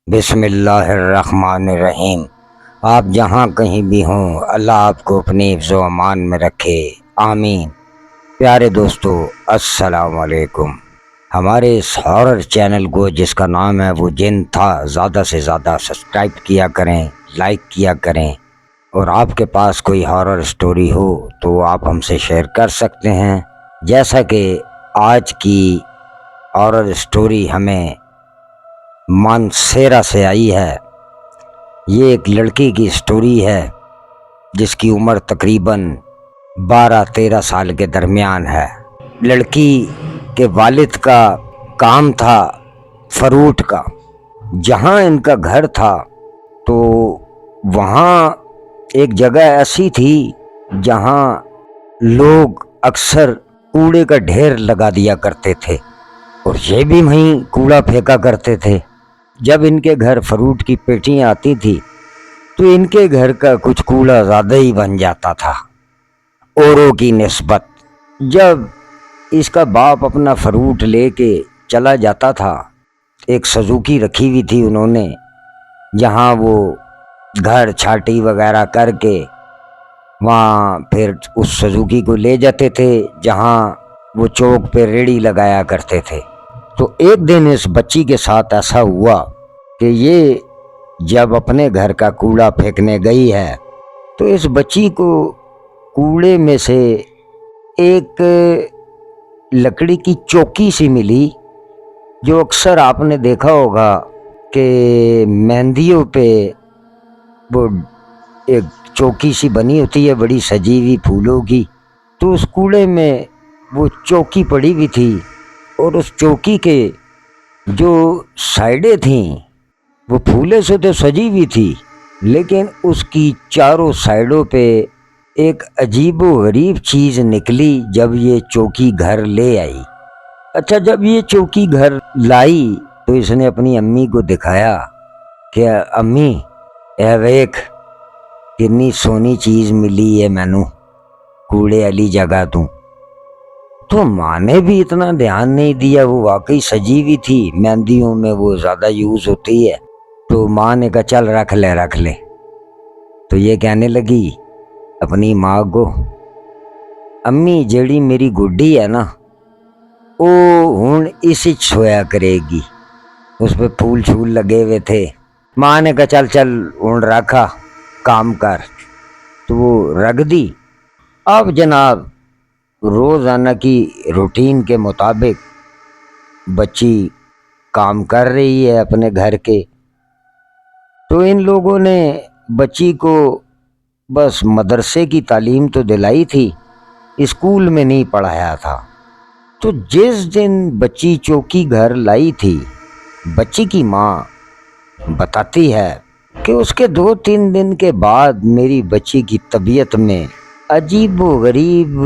بسم اللہ الرحمن الرحیم۔ آپ جہاں کہیں بھی ہوں، اللہ آپ کو اپنی حفظ و امان میں رکھے، آمین۔ پیارے دوستو، السلام علیکم۔ ہمارے اس ہارر چینل کو جس کا نام ہے وہ جن تھا، زیادہ سے زیادہ سبسکرائب کیا کریں، لائک کیا کریں، اور آپ کے پاس کوئی ہارر سٹوری ہو تو آپ ہم سے شیئر کر سکتے ہیں۔ جیسا کہ آج کی ہارر سٹوری ہمیں مانسیرا سے آئی ہے۔ یہ ایک لڑکی کی سٹوری ہے جس کی عمر تقریباً 12-13 سال کے درمیان ہے۔ لڑکی کے والد کا کام تھا فروٹ کا۔ جہاں ان کا گھر تھا تو وہاں ایک جگہ ایسی تھی جہاں لوگ اکثر کوڑے کا ڈھیر لگا دیا کرتے تھے اور یہ بھی وہیں کوڑا پھینکا کرتے تھے۔ جب ان کے گھر فروٹ کی پیٹیاں آتی تھی تو ان کے گھر کا کچھ کوڑا زیادہ ہی بن جاتا تھا اوروں کی نسبت۔ جب اس کا باپ اپنا فروٹ لے کے چلا جاتا تھا، ایک سزوکی رکھی ہوئی تھی انہوں نے، جہاں وہ گھر چھاٹی وغیرہ کر کے وہاں پھر اس سزوکی کو لے جاتے تھے جہاں وہ چوک پہ ریڑھی لگایا کرتے تھے۔ تو ایک دن اس بچی کے ساتھ ایسا ہوا کہ یہ جب اپنے گھر کا کوڑا پھینکنے گئی ہے تو اس بچی کو کوڑے میں سے ایک لکڑی کی چوکی سی ملی، جو اکثر آپ نے دیکھا ہوگا کہ مہندیوں پہ وہ ایک چوکی سی بنی ہوتی ہے بڑی سجی ہوئی پھولوں کی۔ تو اس کوڑے میں وہ چوکی پڑی ہوئی تھی اور اس چوکی کے جو سائڈیں تھیں وہ پھولے سے تو سجی ہوئی تھی، لیکن اس کی چاروں سائڈوں پہ ایک عجیب و غریب چیز نکلی جب یہ چوکی گھر لے آئی۔ اچھا، جب یہ چوکی گھر لائی تو اس نے اپنی امی کو دکھایا کہ امی اے ویکھ کتنی سونی چیز ملی ہے مینوں کوڑے والی جگہ تو ماں نے بھی اتنا دھیان نہیں دیا، وہ واقعی سجی ہوئی تھی، مہندیوں میں وہ زیادہ یوز ہوتی ہے، تو ماں نے کہا چل رکھ لے۔ تو یہ کہنے لگی اپنی ماں کو، امی جیڑی میری گڈی ہے نا وہ ہن اس سویا کرے گی۔ اس پہ پھول چھول لگے ہوئے تھے۔ ماں نے کہا چل ہن رکھا کام کر، تو وہ رکھ دی۔ اب جناب روزانہ کی روٹین کے مطابق بچی کام کر رہی ہے اپنے گھر کے۔ تو ان لوگوں نے بچی کو بس مدرسے کی تعلیم تو دلائی تھی، اسکول میں نہیں پڑھایا تھا۔ تو جس دن بچی چوکی گھر لائی تھی، بچی کی ماں بتاتی ہے کہ اس کے 2-3 دن کے بعد میری بچی کی طبیعت میں عجیب و غریب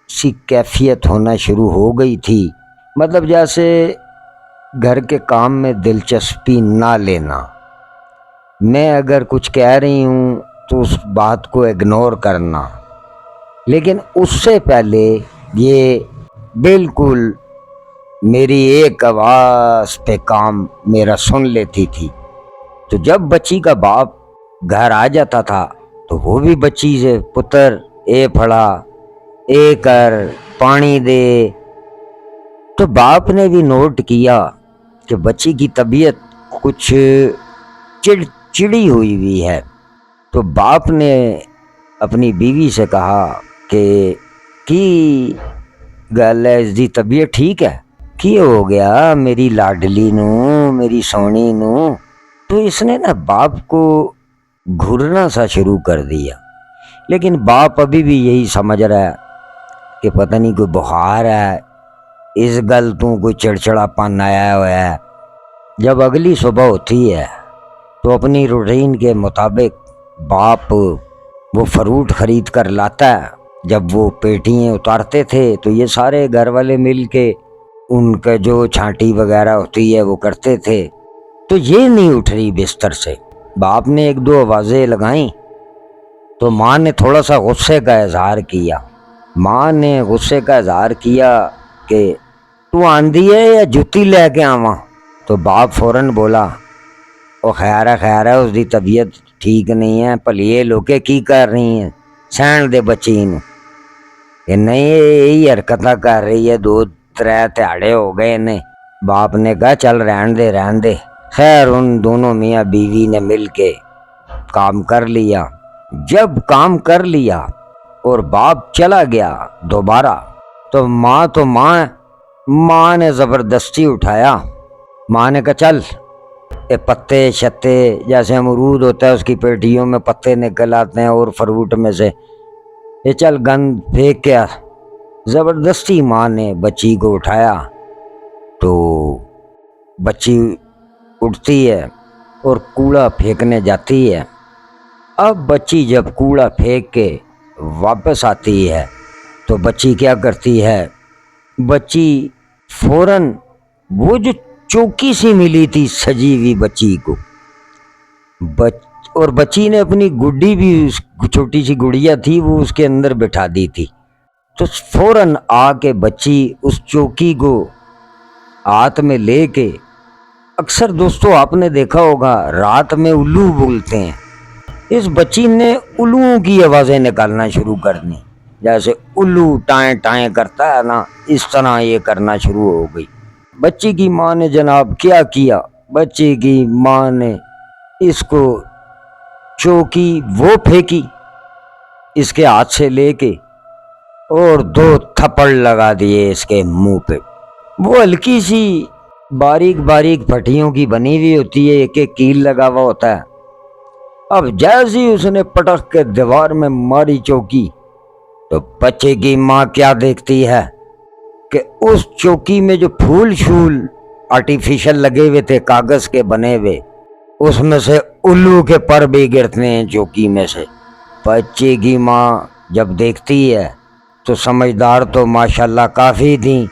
سی کیفیت ہونا شروع ہو گئی تھی، مطلب جیسے گھر کے کام میں دلچسپی نہ لینا، میں اگر کچھ کہہ رہی ہوں تو اس بات کو اگنور کرنا، لیکن اس سے پہلے یہ بالکل میری ایک آواز پہ کام میرا سن لیتی تھی۔ تو جب بچی کا باپ گھر آ جاتا تھا تو وہ بھی بچی سے پتر اے پھڑا اے کر پانی دے۔ تو باپ نے بھی نوٹ کیا کہ بچی کی طبیعت کچھ چڑی ہوئی ہے، تو باپ نے اپنی بیوی سے کہا کہ کی گل ہے، اس دی طبیعت ٹھیک ہے؟ کی ہو گیا میری لاڈلی نو، میری سونی نو؟ تو اس نے نا باپ کو گھرنا سا شروع کر دیا، لیکن باپ ابھی بھی یہی سمجھ رہا ہے کہ پتہ نہیں کوئی بخار ہے، اس گل تو کوئی چڑچڑا پن آیا ہوا ہے۔ جب اگلی صبح ہوتی ہے تو اپنی روٹین کے مطابق باپ وہ فروٹ خرید کر لاتا ہے۔ جب وہ پیٹیاں اتارتے تھے تو یہ سارے گھر والے مل کے ان کا جو چھانٹی وغیرہ ہوتی ہے وہ کرتے تھے۔ تو یہ نہیں اٹھ رہی بستر سے۔ باپ نے 1-2 آوازیں لگائیں تو ماں نے تھوڑا سا غصے کا اظہار کیا۔ ماں نے غصے کا اظہار کیا کہ تو آندھی ہے یا جتی لے کے آواں؟ تو باپ فوراً بولا وہ خیر ہے اس دی طبیعت ٹھیک نہیں ہے، بھلیے لوکے کی کر رہی ہیں سہن دے بچی نو کہ نہیں یہی حرکتیں کر رہی ہے، 2-3 تہاڑے ہو گئے نے۔ باپ نے کہا چل رہن دے۔ خیر ان دونوں میاں بیوی نے مل کے کام کر لیا۔ جب کام کر لیا اور باپ چلا گیا دوبارہ تو ماں نے زبردستی اٹھایا۔ ماں نے کہا چل یہ پتے شتے جیسے امرود ہوتا ہے اس کی پیٹیوں میں پتے نکل آتے ہیں اور فروٹ میں سے، یہ چل گند پھینک کے آ۔ زبردستی ماں نے بچی کو اٹھایا تو بچی اٹھتی ہے اور کوڑا پھینکنے جاتی ہے۔ اب بچی جب کوڑا پھینک کے واپس آتی ہے تو بچی کیا کرتی ہے، بچی فوراً وہ جو چوکی سی ملی تھی سجی ہوئی بچی کو، اور بچی نے اپنی گڈی بھی چھوٹی سی گڑیا تھی وہ اس کے اندر بٹھا دی تھی، تو فوراً آ کے بچی اس چوکی کو ہاتھ میں لے کے، اکثر دوستو آپ نے دیکھا ہوگا رات میں الو بولتے ہیں، اس بچی نے الوؤں کی آوازیں نکالنا شروع کر دی، جیسے الو ٹائیں ٹائیں کرتا ہے نا، اس طرح یہ کرنا شروع ہو گئی۔ بچی کی ماں نے جناب کیا بچی کی ماں نے اس کو چوکی وہ پھینکی اس کے ہاتھ سے لے کے اور 2 تھپڑ لگا دیے اس کے منہ پہ۔ وہ ہلکی سی باریک پھٹیوں کی بنی ہوئی ہوتی ہے، ایک کیل لگا ہوا ہوتا ہے۔ اب جیسے اس نے پٹک کے دیوار میں ماری چوکی تو بچے کی ماں کیا دیکھتی ہے کہ اس چوکی میں جو پھول شول آرٹیفیشل لگے ہوئے تھے کاغذ کے بنے ہوئے، اس میں سے الو کے پر بھی گرتے ہیں چوکی میں سے۔ بچے کی ماں جب دیکھتی ہے تو سمجھدار تو ماشاءاللہ کافی تھیں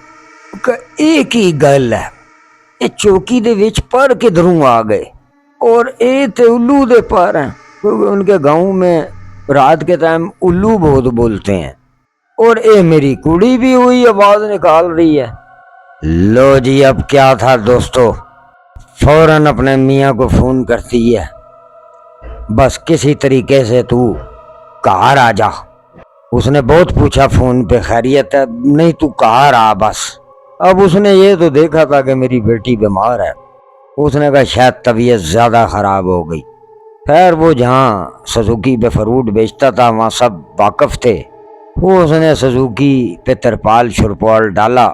کہ ایک ہی گل ہے، یہ چوکی دے وچ پر کدھروں آ گئے اور اے تے الو دے پر ہیں، کیونکہ ان کے گاؤں میں رات کے ٹائم الو بہت بولتے ہیں، اور اے میری کڑی بھی ہوئی آواز نکال رہی ہے۔ لو جی اب کیا تھا دوستو، فوراً اپنے میاں کو فون کرتی ہے، بس کسی طریقے سے تو کہار آ جا۔ اس نے بہت پوچھا فون پہ خیریت ہے، نہیں تو کہار آ بس۔ اب اس نے یہ تو دیکھا تھا کہ میری بیٹی بیمار ہے، اس نے کہا شاید طبیعت زیادہ خراب ہو گئی۔ خیر وہ جہاں سزوکی پہ فروٹ بیچتا تھا وہاں سب واقف تھے، وہ اس نے سزوکی پہ ترپال شرپال ڈالا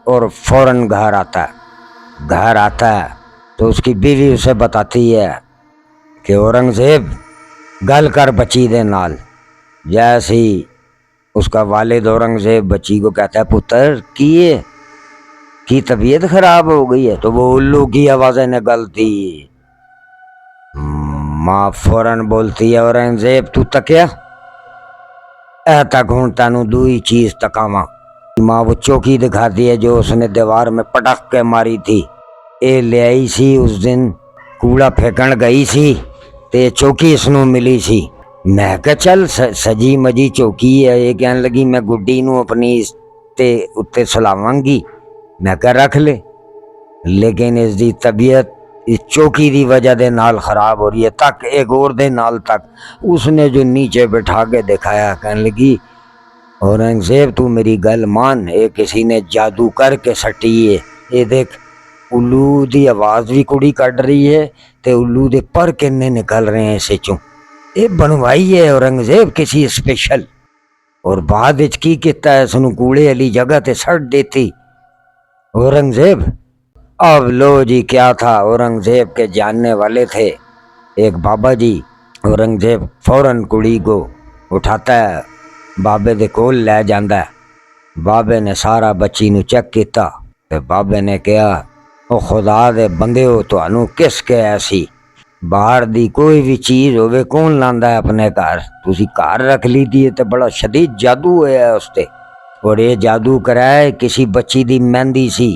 اور فوراً گھر آتا ہے تو اس کی بیوی اسے بتاتی ہے کہ اورنگزیب گل کر بچی دے نال۔ جیسے ہی اس کا والد اورنگزیب بچی کو کہتا ہے پتر کی طبیعت خراب ہو گئی ہے، تو وہ الو کی آوازیں نکلتی، ماں فوراً بولتی ہے اورنگزیب تو تکیا اے تک ہوں تینوں دو ہی چیز تکاواں۔ ماں وہ چوکی دکھاتی ہے جو اس نے دیوار میں پٹک کے ماری تھی، اے لے آئی سی اس دن کوڑا پھینکن گئی سی تے چوکی اس نو ملی سی۔ میں کہ چل سجی مجی چوکی ہے، یہ کہنے لگی میں گڈی نو اپنی تے اتے سلاواں گی، میں کہ رکھ لے، لیکن اس دی طبیعت اس چوکی دی وجہ دے نال خراب ہو رہی ہے۔ تک ایک اور دے نال تک اس نے جو نیچے بٹھا کے دکھایا، کہنے لگی اورنگزیب تو میری گل مان، اے کسی نے جادو کر کے سٹی ہے، اے دیکھ الو دی آواز بھی کڑی کٹ رہی ہے تے الو دے پر کنے نکل رہے ہیں اسے چوں، اے بنوائی ہے اورنگزیب کسی اسپیشل، اور بعد اچ کی کیتا ہے سنو کوڑے علی جگہ تے سٹ دیتی اورنگزیب۔ اب لو جی کیا تھا، اورنگزیب کے جاننے والے تھے ایک بابا جی، اورنگزیب فوراً کڑی کو اٹھاتا ہے بابے دے کول لے جاندا ہے۔ بابے نے سارا بچی نو چیک کیتا تے بابے نے کہا او خدا دے بندے ہو تانوں کس کے ایسی باہر دی کوئی بھی چیز ہوئے کون لاندا ہے اپنے گھر، تسی گھر رکھ لی دی تے بڑا شدید جادو ہویا ہے اس تے، اور یہ جادو کرایا کسی بچی دی مہندی سی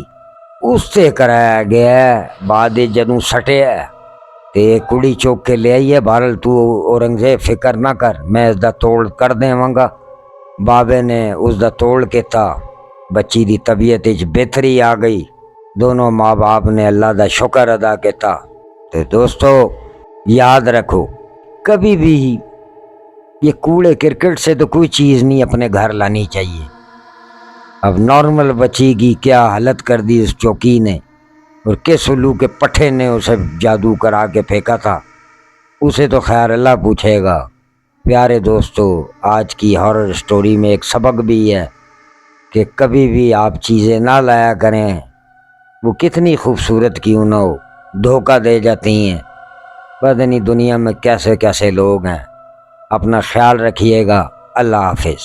اس تے کرایا گیا ہے، بعد جدوں سٹیا تے کڑی چوک کے لے آئی ہے، بہرحال تو اورنگزیب فکر نہ کر میں اس دا توڑ کر دیواں گا۔ بابے نے اس دا توڑ کیتا، بچی دی طبیعت وچ بہتری آ گئی، دونوں ماں باپ نے اللہ دا شکر ادا کیتا تو دوستو یاد رکھو، کبھی بھی یہ کوڑے کرکٹ سے تو کوئی چیز نہیں اپنے گھر لانی چاہیے۔ اب نارمل بچی کی کیا حالت کر دی اس چوکی نے، اور کس الو کے پٹھے نے اسے جادو کرا کے پھینکا تھا، اسے تو خیر اللہ پوچھے گا۔ پیارے دوستو، آج کی ہارر سٹوری میں ایک سبق بھی ہے کہ کبھی بھی آپ چیزیں نہ لایا کریں، وہ کتنی خوبصورت کیوں نہ ہو، دھوکہ دے جاتی ہیں۔ پتہ نہیں دنیا میں کیسے کیسے لوگ ہیں۔ اپنا خیال رکھیے گا۔ اللہ حافظ۔